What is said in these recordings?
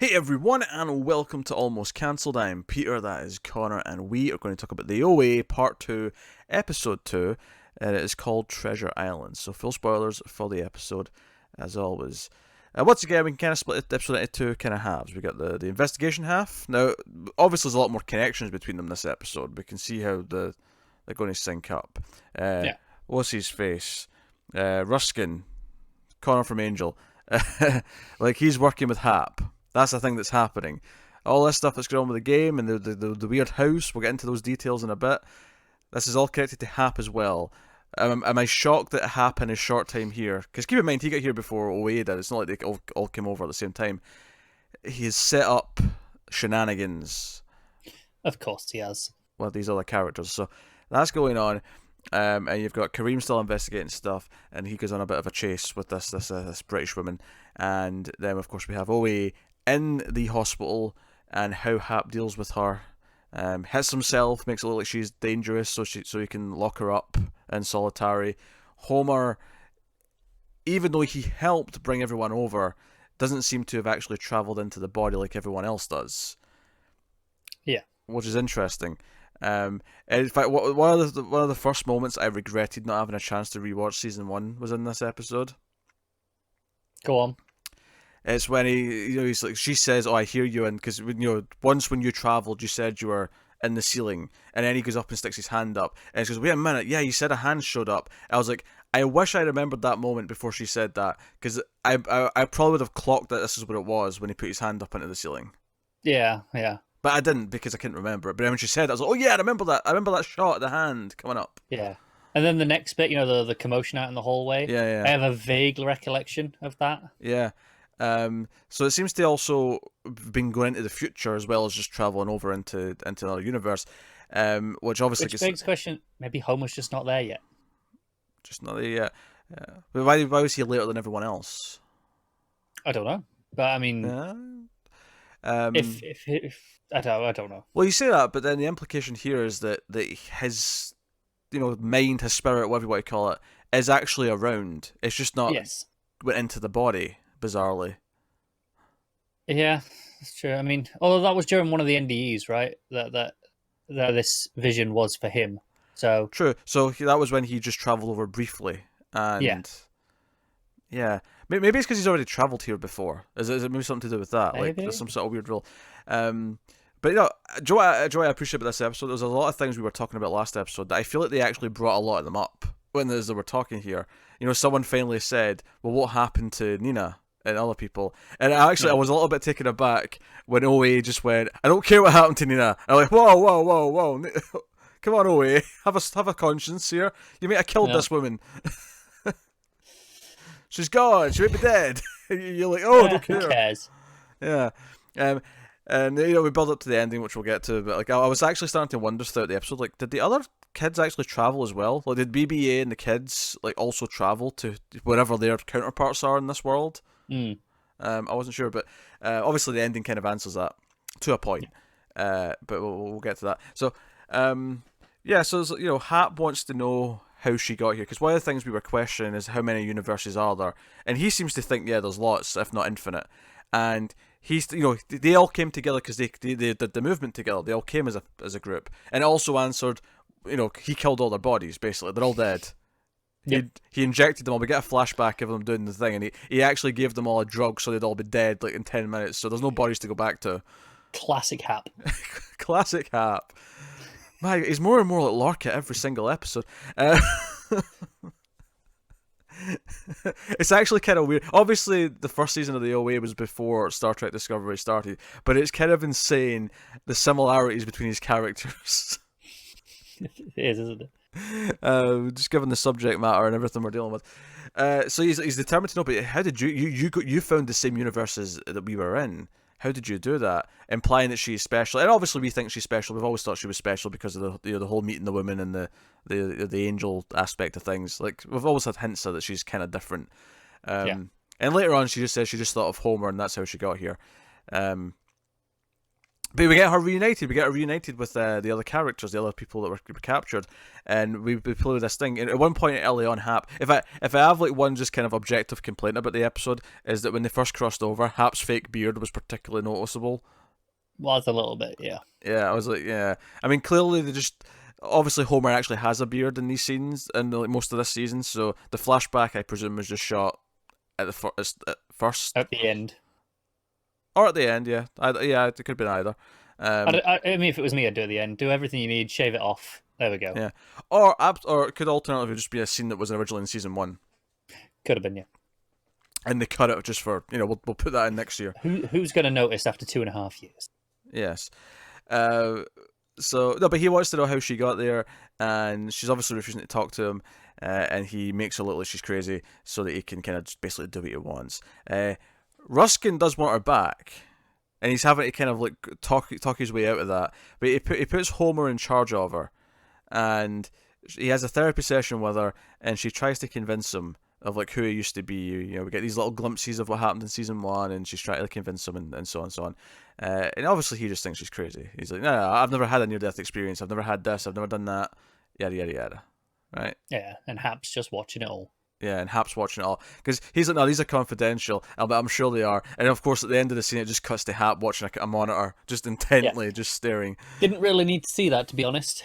Hey everyone, and welcome to Almost Cancelled. I am Peter, that is Connor, and we are going to talk about the OA Part 2, Episode 2, and it is called Treasure Island. So full spoilers for the episode, as always. Once again, we can kind of split the episode into two kind of halves. We got the investigation half. Now, obviously there's a lot more connections between them this episode. We can see how they're going to sync up. What's his face? Ruskin, Connor from Angel. Like, he's working with Hap. That's the thing that's happening. All this stuff that's going on with the game and the weird house, we'll get into those details in a bit. This is all connected to Hap as well. Am I shocked that Hap in his short time here, because keep in mind he got here before OA did, it's not like they all came over at the same time. He's set up shenanigans. Of course he has. With these other characters. So that's going on. And you've got Kareem still investigating stuff, and he goes on a bit of a chase with this British woman. And then, of course, we have OA in the hospital and how Hap deals with her. Hits himself, makes it look like she's dangerous, so he can lock her up in solitary. Homer, even though he helped bring everyone over, doesn't seem to have actually travelled into the body like everyone else does. Yeah, which is interesting. And in fact, one of the first moments I regretted not having a chance to rewatch season 1 was in this episode. Go on. It's when he's like, she says, "Oh, I hear you," and because once when you travelled, you said you were in the ceiling, and then he goes up and sticks his hand up, and he goes, "Wait a minute, yeah, you said a hand showed up." I was like, I wish I remembered that moment before she said that, because I probably would have clocked that this is what it was when he put his hand up into the ceiling. Yeah. But I didn't because I couldn't remember it. But when she said it, I was like, oh yeah, I remember that. I remember that shot of the hand coming up. Yeah. And then the next bit, the commotion out in the hallway. Yeah. I have a vague recollection of that. Yeah. So it seems to also been going into the future as well as just travelling over into another universe. Which obviously begs the question, maybe Homer's just not there yet. Just not there yet. But why was he later than everyone else? I don't know. But I mean, if I don't know. Well, you say that, but then the implication here is that his mind, his spirit, whatever you want to call it, is actually around. It's just not went into the body, bizarrely. Yeah, that's true. I mean, although that was during one of the NDEs, right? That this vision was for him. So true. So that was when he just travelled over briefly, and yeah. Maybe it's because he's already travelled here before. Is it maybe something to do with that? Maybe. Like there's some sort of weird rule. But Joe, I appreciate about this episode. There's a lot of things we were talking about last episode that I feel like they actually brought a lot of them up when they were talking here. Someone finally said, "Well, what happened to Nina and other people?" And I was a little bit taken aback when OA just went, "I don't care what happened to Nina." I'm like, whoa. Come on, OA, have a conscience here. You mean I killed this woman? She's gone. She may be dead. You're like, oh, I don't care. Who cares? Yeah. And we build up to the ending, which we'll get to. But I was actually starting to wonder throughout the episode, like, did the other kids actually travel as well? Like, did BB-8 and the kids also travel to wherever their counterparts are in this world? I wasn't sure, but obviously the ending kind of answers that to a point. But we'll get to that. So, so Hap wants to know how she got here, because one of the things we were questioning is how many universes are there, and he seems to think there's lots, if not infinite. And he's they all came together because they did the movement together. They all came as a group, and also answered, he killed all their bodies. Basically, they're all dead. Yep. He injected them all. We get a flashback of them doing the thing, and he actually gave them all a drug so they'd all be dead in 10 minutes. So there's no bodies to go back to. Classic Hap. Classic Hap. Man, he's more and more like Lorca every single episode. It's actually kind of weird. Obviously, the first season of the OA was before Star Trek Discovery started, but it's kind of insane the similarities between his characters. It is, isn't it? Just given the subject matter and everything we're dealing with. So he's determined to know. But how did you found the same universes that we were in? How did you do that? Implying that she's special, and obviously we think she's special. We've always thought she was special because of the whole meeting the women and the angel aspect of things. Like, we've always had hints that she's kind of different. And later on, she just says she just thought of Homer, and that's how she got here. But we get her reunited. We get her reunited with the other characters, the other people that were captured, and we play with this thing. And at one point early on, Hap, if I have like one just kind of objective complaint about the episode, is that when they first crossed over, Hap's fake beard was particularly noticeable. Was a little bit, yeah. Yeah, I was like, yeah. I mean, clearly they just obviously Homer actually has a beard in these scenes and like most of this season, so the flashback I presume was just shot at the first At the end. or at the end. Yeah, it could have been either. I mean, if it was me, I'd do it at the end. Do everything you need, shave it off. There we go. Yeah, or it could alternatively just be a scene that was originally in season 1. Could have been, yeah. And they cut it just for we'll put that in next year. Who's going to notice after 2.5 years? Yes. So no, but he wants to know how she got there, and she's obviously refusing to talk to him. And he makes her look like she's crazy so that he can kind of just basically do what he wants. Ruskin does want her back, and he's having to kind of like talk his way out of that. But he puts Homer in charge of her, and he has a therapy session with her, and she tries to convince him of like who he used to be. We get these little glimpses of what happened in season 1, and she's trying to convince him, and so on and so on. And obviously he just thinks she's crazy. He's like, no, I've never had a near-death experience. I've never had this. I've never done that. Yada yada yada. Right? Yeah, and Hap's just watching it all. Yeah, and Hap's watching it all. Because he's like, no, these are confidential, but I'm sure they are. And of course, at the end of the scene, it just cuts to Hap watching a monitor, just intently, just staring. Didn't really need to see that, to be honest.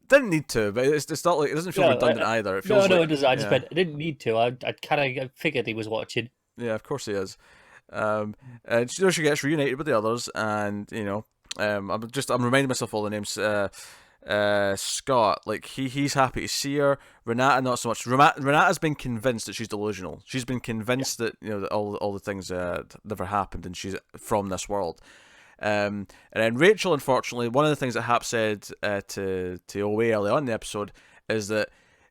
Didn't need to, but it's not like, it doesn't feel redundant either. It feels it doesn't. I just I didn't need to. I kind of figured he was watching. Yeah, of course he is. And she gets reunited with the others, and I'm reminding myself all the names. Scott, like he's happy to see her. Renata, not so much. Renata's been convinced that she's delusional. She's been convinced that that all the things never happened, and she's from this world. And then Rachel, unfortunately, one of the things that Hap said to Owe early on in the episode is that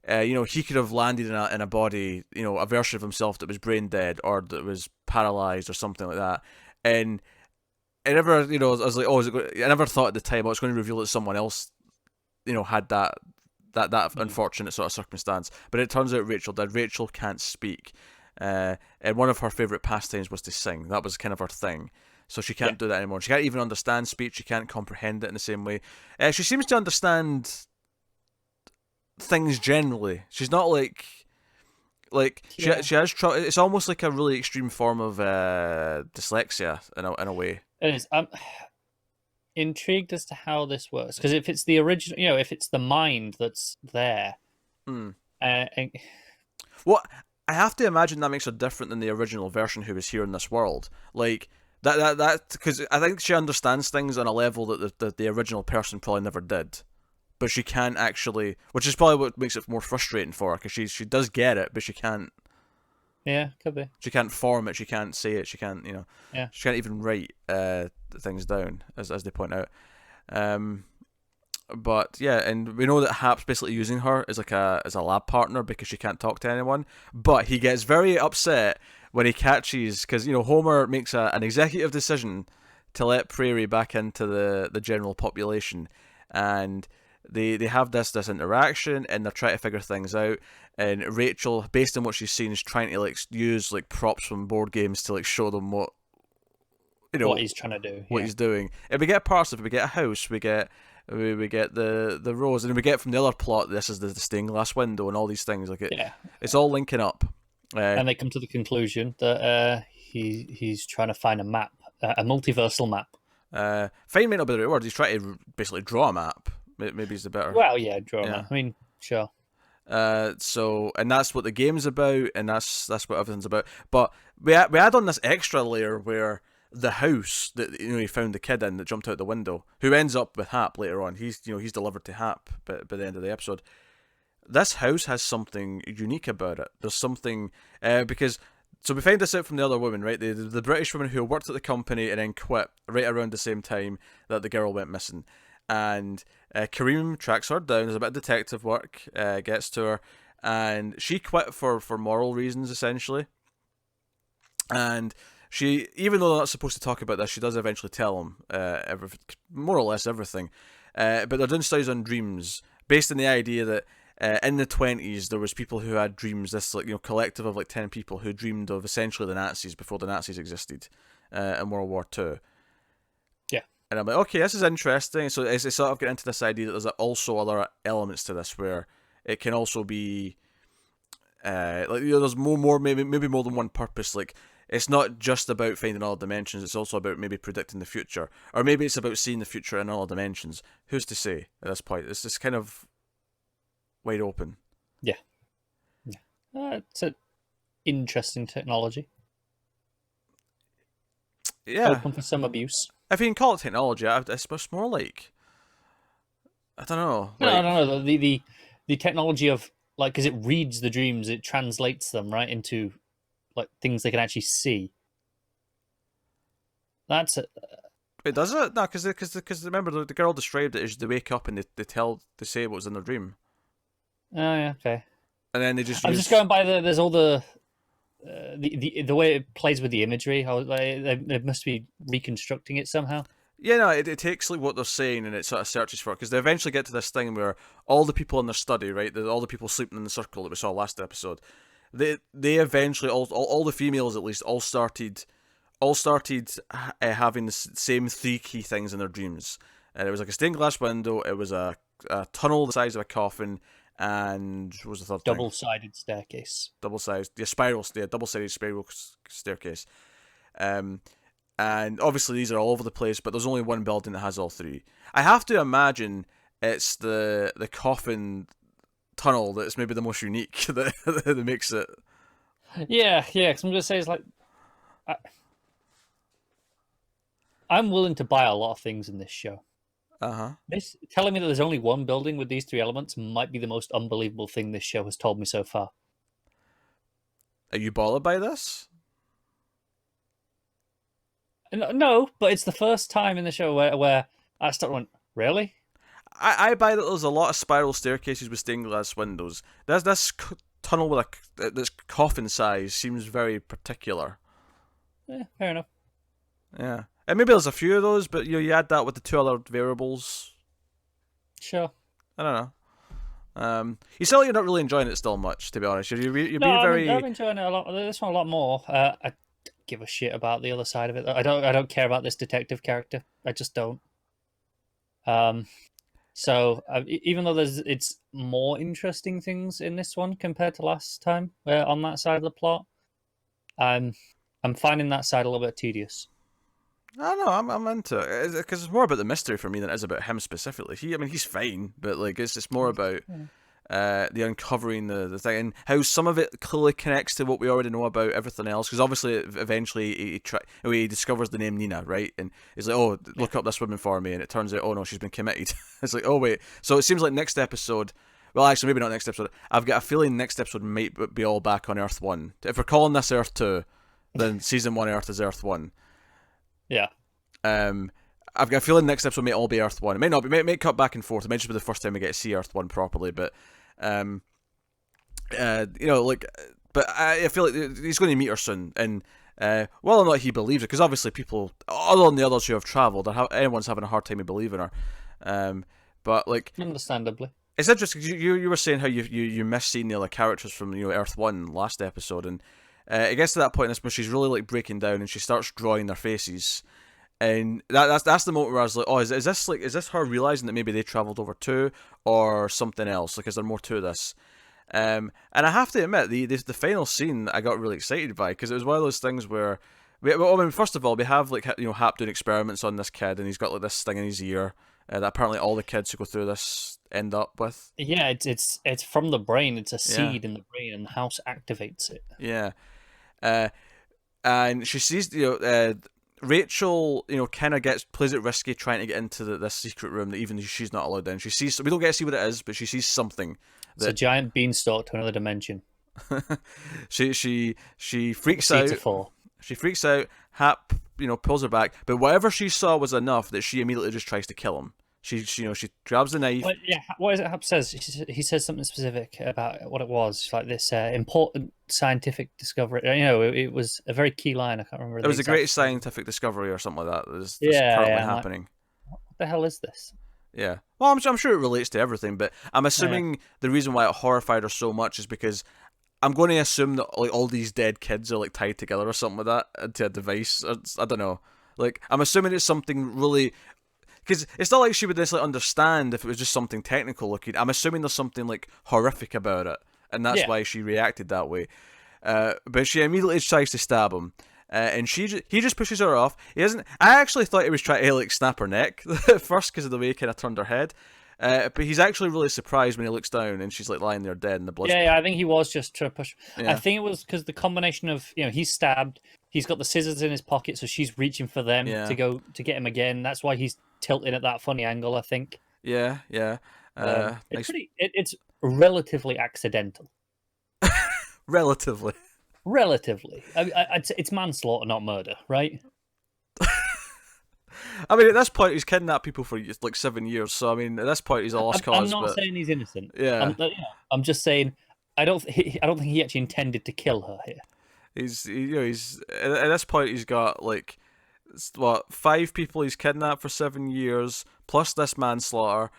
he could have landed in a body, a version of himself that was brain dead or that was paralyzed or something like that. And I never, I was like, oh, I never thought at the time, it's going to reveal that someone else had that unfortunate sort of circumstance. But it turns out Rachel did. Rachel can't speak. And one of her favourite pastimes was to sing. That was kind of her thing. So she can't do that anymore. She can't even understand speech. She can't comprehend it in the same way. She seems to understand things generally. She's not like she has trouble. It's almost like a really extreme form of dyslexia in a way. It is. I'm intrigued as to how this works, because if it's the original, if it's the mind that's there, well, I have to imagine that makes her different than the original version who was here in this world. Like that because I think she understands things on a level that the original person probably never did. But she can't actually, which is probably what makes it more frustrating for her, because she does get it, but she can't. Yeah, could be. She can't form it. She can't say it. She can't, Yeah. She can't even write things down, as they point out. But yeah, and we know that Hap's basically using her as as a lab partner because she can't talk to anyone. But he gets very upset when he catches, because Homer makes an executive decision to let Prairie back into the general population, and they have this interaction, and they're trying to figure things out. And Rachel, based on what she's seen, is trying to use props from board games to show them what he's trying to do, what he's doing. And we get parts of it. We get a house. We get the rose, and we get from the other plot. This is the stained glass window and all these things. It's all linking up. And they come to the conclusion that he's trying to find a map, a multiversal map. Find might not be the right word. He's trying to basically draw a map. Maybe is the better. Well, yeah, draw a map. I mean, sure. And that's what the game's about, and that's what everything's about. But we add on this extra layer where the house that he found the kid in that jumped out the window, who ends up with Hap later on. He's delivered to Hap by the end of the episode. This house has something unique about it. There's something because so we find this out from the other woman, right? The British woman who worked at the company and then quit right around the same time that the girl went missing. And Kareem tracks her down. There's a bit of detective work, gets to her, and she quit for moral reasons, essentially. And she, even though they're not supposed to talk about this, she does eventually tell him more or less everything. But they're doing studies on dreams, based on the idea that in the 1920s there was people who had dreams. This collective of 10 people who dreamed of essentially the Nazis before the Nazis existed in World War II. And I'm like, okay, this is interesting. So it's sort of getting into this idea that there's also other elements to this where it can also be, like, there's maybe more than one purpose. Like, it's not just about finding other dimensions. It's also about maybe predicting the future, or maybe it's about seeing the future in other dimensions. Who's to say at this point? It's just kind of wide open. Yeah. It's an interesting technology. Yeah. Open for some abuse. If you can call it technology, it's more like, I don't know. No, Like, I don't know. The technology of, like, because it reads the dreams, it translates them right into like things they can actually see. That's it. wait, does it? No, because remember the girl described it as they wake up and they say what was in their dream, Oh yeah, okay. and then they just I'm use. just going by there's all the way it plays with the imagery. How they must be reconstructing it somehow. Yeah, no, it takes like what they're saying and it sort of searches for it because they eventually get to this thing where all the people in their study, right, all the people sleeping in the circle that we saw last episode, they eventually all the females at least all started having the same three key things in their dreams, and it was like a stained glass window, it was a tunnel the size of a coffin, and what was the third thing? Double-sided staircase. Double-sided, double-sided spiral staircase. And obviously these are all over the place, but there's only one building that has all three. I have to imagine it's the coffin tunnel that's maybe the most unique that makes it. Yeah. Because I'm gonna say it's like, I'm willing to buy a lot of things in this show. This telling me that there's only one building with these three elements might be the most unbelievable thing this show has told me so far. Are you bothered by this? No, but it's the first time in the show where I started going, really? I buy that there's a lot of spiral staircases with stained glass windows. This tunnel with this coffin size seems very particular. Yeah, fair enough. Yeah, and maybe there's a few of those, but you add that with the two other variables. Sure. I don't know. You sound like you're not really enjoying it still much, to be honest. You're being very. I'm enjoying it a lot. This one a lot more. I don't give a shit about the other side of it. I don't care about this detective character. I just don't. So even though it's more interesting things in this one compared to last time on that side of the plot, I'm finding that side a little bit tedious. I don't know. I'm into it because it's more about the mystery for me than it is about him specifically. He's fine, but like it's just more about the uncovering the thing and how some of it clearly connects to what we already know about everything else. Because obviously, eventually he discovers the name Nina, right? And he's like, "Oh, look up this woman for me," and it turns out, "Oh no, she's been committed." It's like, "Oh wait." So it seems like next episode. Well, actually, maybe not next episode. I've got a feeling next episode might be all back on Earth 1. If we're calling this Earth 2, then Season 1 Earth is Earth 1. Yeah. I've got a feeling next episode may all be Earth 1. It may not be, may cut back and forth. It might just be the first time we get to see Earth 1 properly, but but I feel like he's going to meet her soon, and whether or not he believes it, because obviously people, other than the others who have travelled, anyone's having a hard time believing her. But like, understandably, it's interesting. You were saying how you miss seeing the other characters from Earth 1 last episode, and it gets to that point in this where she's really like breaking down, and she starts drawing their faces. And that's the moment where I was like, oh, is this her realizing that maybe they travelled over too, or something else? Like, is there more to this? And I have to admit, the final scene I got really excited by, because it was one of those things where, first of all, we have like Hap doing experiments on this kid, and he's got like this thing in his ear that apparently all the kids who go through this end up with. Yeah, it's from the brain. It's a seed in the brain, and the house activates it. Yeah, and she sees Rachel, kind of plays it risky trying to get into this secret room that even she's not allowed in. She sees, we don't get to see what it is, but she sees something. It's a giant beanstalk to another dimension. she freaks out. She freaks out. Hap, pulls her back. But whatever she saw was enough that she immediately just tries to kill him. She grabs the knife. Well, yeah, what is it Hap says? He says something specific about what it was, like this important scientific discovery. It was a very key line. I can't remember. It was a great scientific discovery or something like that. That's currently happening. Like, what the hell is this? Yeah. Well, I'm sure it relates to everything, but I'm assuming the reason why it horrified her so much is because I'm going to assume that like all these dead kids are like tied together or something like that into a device. I don't know. Like, I'm assuming it's something really because it's not like she would necessarily understand if it was just something technical looking. I'm assuming there's something like horrific about it, and that's why she reacted that way. But she immediately tries to stab him. And he just pushes her off. He doesn't. I actually thought he was trying to like snap her neck at first because of the way he kind of turned her head. But he's actually really surprised when he looks down and she's like lying there dead in the blood. Yeah, I think he was just trying to push. Yeah. I think it was because the combination of he's stabbed, he's got the scissors in his pocket, so she's reaching for them to go to get him again. That's why he's tilting at that funny angle, I think. Yeah. It's relatively accidental. Relatively. It's manslaughter, not murder, right? I mean, at this point, he's kidnapped people for like 7 years. So I mean, at this point, he's a lost cause. I'm not saying he's innocent. Yeah, I'm just saying I don't think he actually intended to kill her here. He's at this point, he's got like 5 people he's kidnapped for 7 years, plus this manslaughter,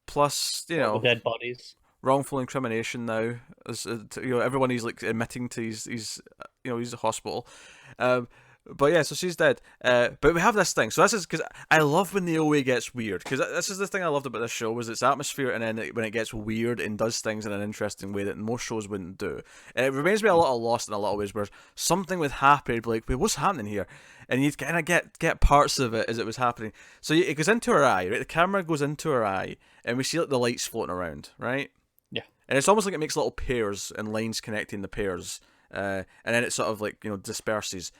plus dead bodies. Wrongful incrimination now, as everyone he's like admitting to he's a hospital, but yeah, so she's dead. But we have this thing. So this is because I love when the OA gets weird, because this is the thing I loved about this show was its atmosphere, and then when it gets weird and does things in an interesting way that most shows wouldn't do. And it reminds me a lot of Lost in a lot of ways, where something would happen, like, wait, what's happening here? And you'd kind of get parts of it as it was happening. So it goes into her eye, right? The camera goes into her eye, and we see like the lights floating around, right? And it's almost like it makes little pairs and lines connecting the pairs, and then it sort of like disperses.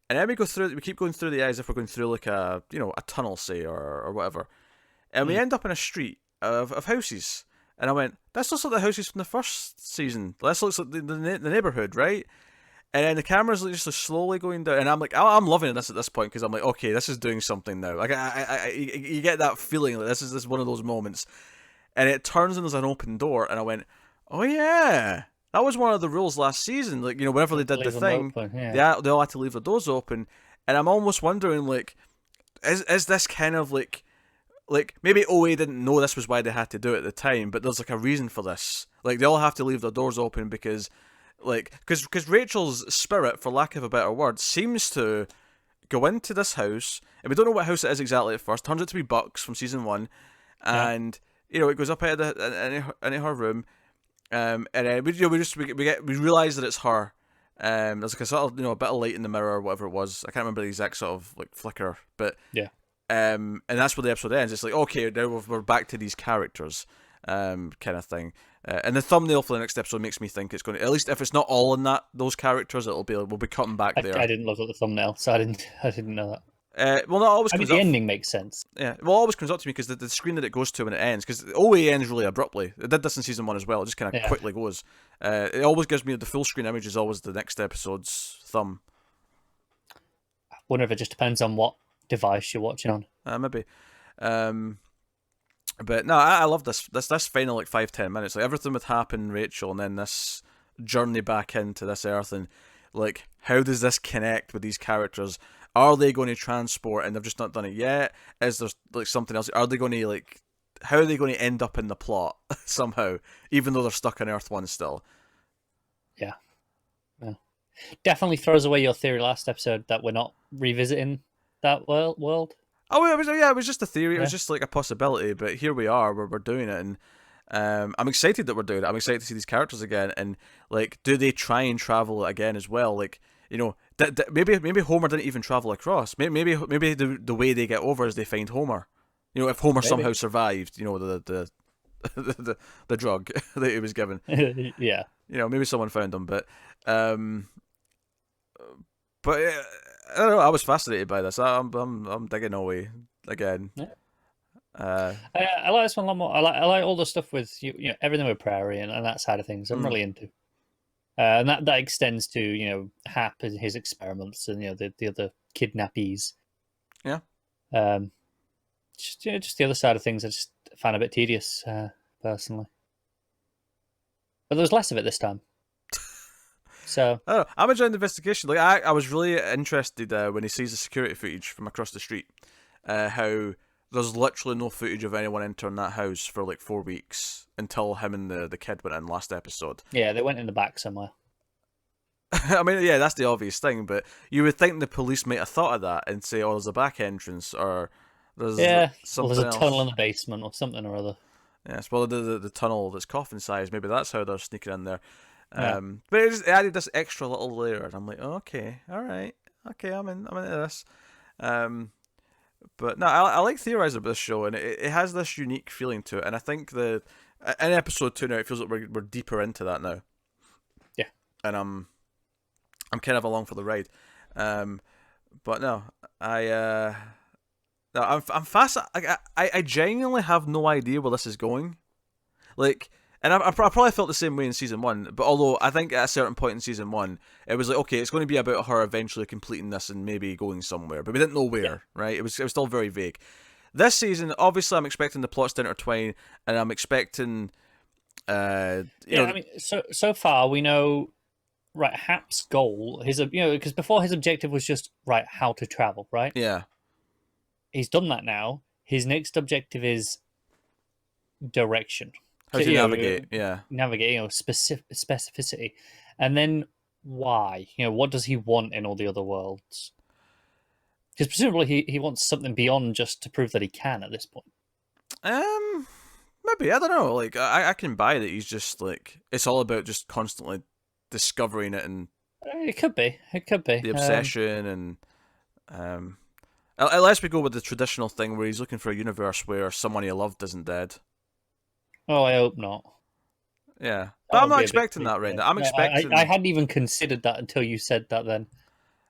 And then we keep going through the eyes, if we're going through like a tunnel, say, or whatever, and we end up in a street of houses. And I went, this looks like the houses from the first season. This looks like the neighborhood, right? And then the camera's just slowly going down, and I'm like, I'm loving this at this point, because I'm like, okay, this is doing something now. Like you get that feeling like this is one of those moments, and it turns and there's an open door, and I went, oh yeah, that was one of the rules last season. Like, whenever they did the thing, they all had to leave the doors open. And I'm almost wondering, like, is this kind of like maybe OA didn't know this was why they had to do it at the time, but there's like a reason for this. Like, they all have to leave their doors open because Rachel's spirit, for lack of a better word, seems to go into this house, and we don't know what house it is exactly at first. Turns out to be Bucks from season 1, and it goes up into her room. And then we realize that it's her. There's like a sort of a bit of light in the mirror or whatever it was. I can't remember the exact sort of like flicker, but and that's where the episode ends. It's like, okay, now we're back to these characters, kind of thing. And the thumbnail for the next episode makes me think it's going to, at least if it's not all in those characters, we'll be cutting back there. I didn't look at the thumbnail, so I didn't know that. Well, not always. The ending makes sense. Yeah, well, it always comes up to me because the screen that it goes to when it ends, because OA ends really abruptly. It did this in season 1 as well. It just kind of quickly goes. It always gives me the full screen image is always the next episode's thumb. I wonder if it just depends on what device you're watching on. Maybe. But no, I love this final like 5-10 minutes. Like, everything would happen, Rachel, and then this journey back into this Earth, and like, how does this connect with these characters? Are they going to transport and they've just not done it yet? Is there like something else? Are they going to how are they going to end up in the plot somehow, even though they're stuck on Earth 1 still? Yeah. Definitely throws away your theory last episode that we're not revisiting that world. Oh, it was just a theory. It was just like a possibility, but here we are, we're doing it, and I'm excited that we're doing it. I'm excited to see these characters again, and like, do they try and travel again as well? Like, maybe Homer didn't even travel across. Maybe the way they get over is they find Homer. If Homer somehow survived, the drug that he was given. Yeah. Maybe someone found him, but I don't know. I was fascinated by this. I'm digging away again. Yeah. I like this one a lot more. I like all the stuff with everything with Prairie and that side of things. I'm really into. And that extends to Hap and his experiments and the other kidnappees. Yeah. Just the other side of things I just found a bit tedious, personally. But there was less of it this time. So I don't know. I'm enjoying the investigation. Like, I was really interested when he sees the security footage from across the street. How there's literally no footage of anyone entering that house for like 4 weeks until him and the kid went in last episode. Yeah, they went in the back somewhere. I mean, yeah, that's the obvious thing, but you would think the police might have thought of that and say, oh, there's a back entrance, or There's Yeah, well, there's something a tunnel else. in the basement or something or other. Yes, well, the tunnel that's coffin size. Maybe that's how they're sneaking in there. Yeah, But it added this extra little layer, and I'm like, oh, okay, all right, okay, I'm into this. Um, but no, I like theorizing about this show, and it has this unique feeling to it, and I think in episode 2 now it feels like we're deeper into that now, yeah. and I'm kind of along for the ride. Um, but no, I no, I'm fascinated. I genuinely have no idea where this is going. Like, and I probably felt the same way in season 1. But although I think at a certain point in season 1, it was like, okay, it's going to be about her eventually completing this and maybe going somewhere, but we didn't know Yeah. where. Right? It was still very vague. This season, obviously, I'm expecting the plots to intertwine, and I'm expecting, you Yeah, know, I mean, so far we know, right, Hap's goal, because before his objective was just, right, how to travel, right? yeah, He's done that now. His next objective is direction, how to navigate. Yeah, navigate, specificity, and then why? What does he want in all the other worlds? Because presumably he wants something beyond just to prove that he can at this point. um, maybe I don't know. Like, I can buy that he's just like it's all about just constantly discovering it and It could be. It could be. the obsession and um. Unless we go with the traditional thing where he's looking for a universe where someone he loved isn't dead. Oh, I hope not. Yeah, That but I'm would not be a bit expecting that creepy. right now. I'm No, I expecting. hadn't even considered that until you said that. Then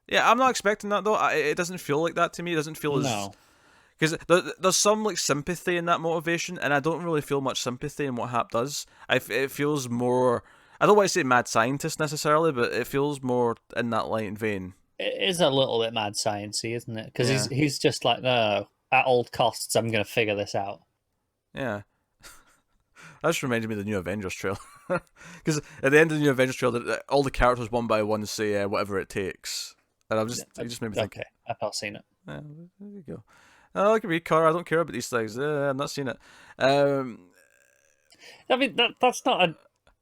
Yeah, I'm not expecting that though. It doesn't feel like that to me. It doesn't feel as no. because there's some like sympathy in that motivation, and I don't really feel much sympathy in what Hap does. It feels more. I don't want to say mad scientist necessarily, but it feels more in that light and vein. It is a little bit mad sciencey, isn't it? Because Yeah, he's just like, no, at all costs, I'm going to figure this out. yeah. That just reminded me of the new Avengers trailer. Because at the end of the new Avengers trailer, all the characters one by one say whatever it takes, and it just made me think. Okay, I've not seen it. Yeah, there you go. Oh, I can read car. I don't care about these things. I've not seen it. Um, I mean, that's not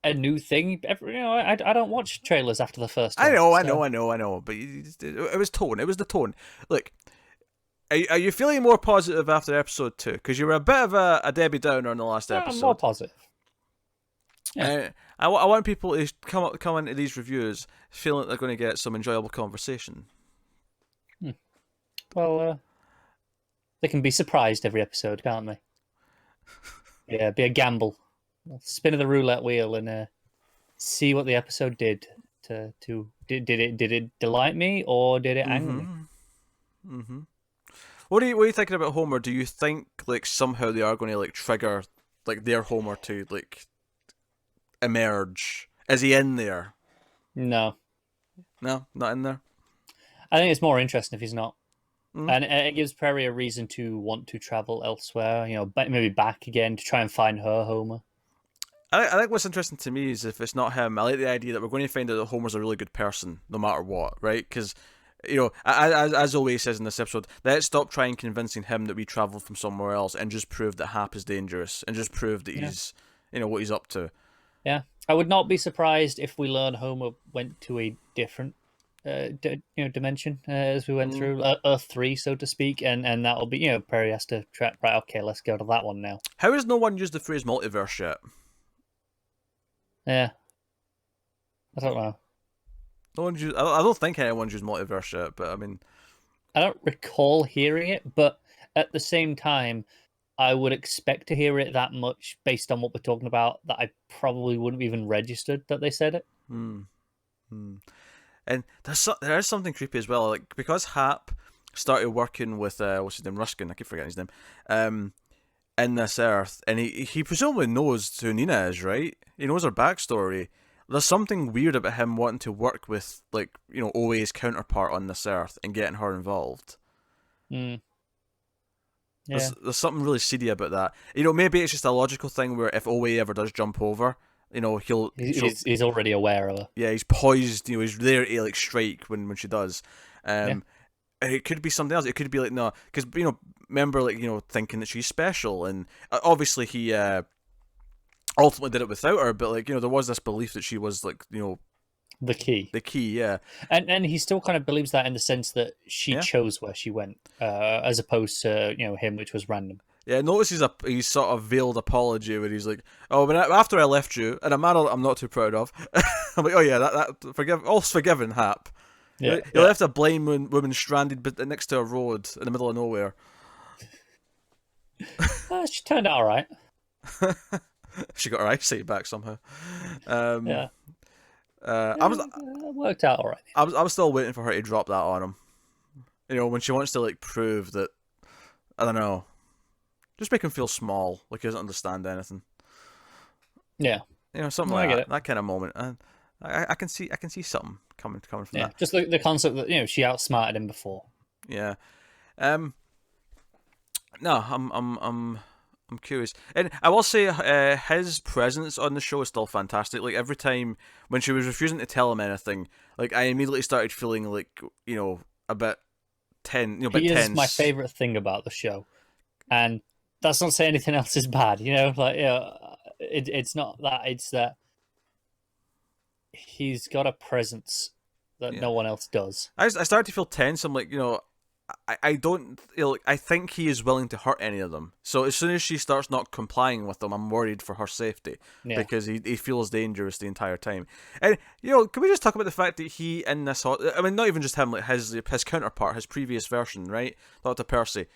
a new thing. I don't watch trailers after the first I one. know, I So. know, I know, I know. But it was tone. It was the tone. Look, are you feeling more positive after episode 2? Because you were a bit of a Debbie Downer in the last Yeah, I'm more episode. positive. Yeah. I want people to come into these reviews feeling they're going to get some enjoyable conversation. Well, they can be surprised every episode, can't they? Yeah, be a gamble. Spin of the roulette wheel and see what the episode did. Did it delight me or did it anger me? Mm-hmm. What are you thinking about Homer? Do you think like somehow they are going to like trigger like their Homer to like emerge? Is he in there? No, No, not in there. I think it's more interesting if he's not. Mm. And it gives Prairie a reason to want to travel elsewhere. Maybe back again to try and find her Homer. I think what's interesting to me is if it's not him. I like the idea that we're going to find out that Homer's a really good person no matter what, right? Because as always says in this episode, let's stop trying convincing him that we travelled from somewhere else and just prove that Hap is dangerous and just prove that he's, what he's up to. Yeah, I would not be surprised if we learn Homer went to a different, dimension as we went through Earth 3, so to speak, and that'll be, Prairie has to try. Right, okay, let's go to that one now. How has no one used the phrase multiverse yet? Yeah, I don't know. No one's used. I don't think anyone's used multiverse yet, but I mean, I don't recall hearing it, but at the same time, I would expect to hear it that much based on what we're talking about that I probably wouldn't have even registered that they said it. And there is something creepy as well, like because Hap started working with what's his name, Ruskin. I keep forgetting his name. In this Earth, and he presumably knows who Nina is, right? He knows her backstory. There's something weird about him wanting to work with, like, OA's counterpart on this Earth and getting her involved. Yeah. There's something really seedy about that. Maybe it's just a logical thing where if OA ever does jump over, he's already aware of her. Yeah, he's poised. He's there to like strike when she does. And it could be something else. It could be like no, because remember like thinking that she's special, and obviously he ultimately did it without her. But like there was this belief that she was like the key. The key, yeah. And he still kind of believes that in the sense that she chose where she went, as opposed to him, which was random. Yeah, notice he's sort of veiled apology where he's like, "Oh, but after I left you, in a manner that I'm not too proud of," I'm like, "Oh yeah, all's forgiven, Hap." Yeah, you left a blind woman stranded next to a road in the middle of nowhere. She turned out all right. She got her eyesight back somehow. Yeah. It worked out all right. I was still waiting for her to drop that on him. When she wants to like prove that, I don't know, just make him feel small, like he doesn't understand anything. Yeah. Something like that kind of moment. And I can see something coming from that. Just the concept that she outsmarted him before. Yeah. No, I'm curious, and I will say his presence on the show is still fantastic. Like every time when she was refusing to tell him anything, like I immediately started feeling like a bit tense. He is my favorite thing about the show, and that's not saying anything else is bad. It's not that. It's that he's got a presence that no one else does. I started to feel tense. I'm like, I don't, I think he is willing to hurt any of them. So as soon as she starts not complying with them, I'm worried for her safety because he feels dangerous the entire time. And can we just talk about the fact that he in this? I mean, not even just him, like his counterpart, his previous version, right, Dr. Percy.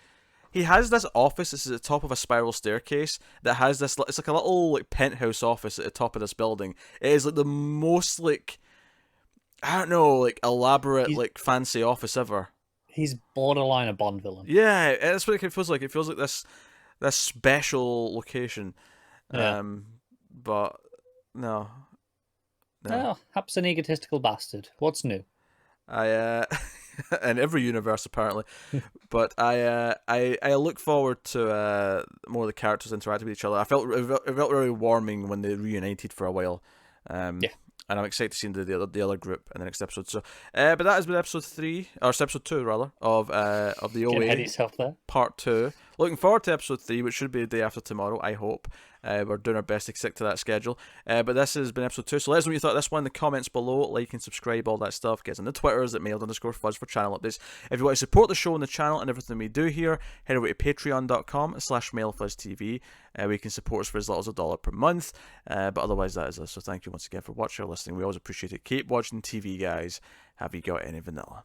He has this office. This is at the top of a spiral staircase that has this. It's like a little like penthouse office at the top of this building. It is like the most like, I don't know, like elaborate, like fancy office ever. He's borderline a Bond villain. Yeah, that's what it feels like. It feels like this special location. Yeah. But no. Well, Hap's an egotistical bastard. What's new? In every universe apparently. But I look forward to more of the characters interacting with each other. It felt really warming when they reunited for a while. And I'm excited to see the other group in the next episode. So, but that has been episode 2 rather of the OA part 2. Looking forward to episode 3, which should be the day after tomorrow. I hope we're doing our best to stick to that schedule. But this has been episode 2. So let us know what you thought of this one in the comments below. Like and subscribe, all that stuff. Get us on the Twitters at mailed_fuzz for channel updates. If you want to support the show and the channel and everything we do here, head over to patreon.com/mailfuzztv. Where you can support us for as little as $1 per month. But otherwise, that is us. So thank you once again for watching or listening. We always appreciate it. Keep watching TV, guys. Have you got any vanilla?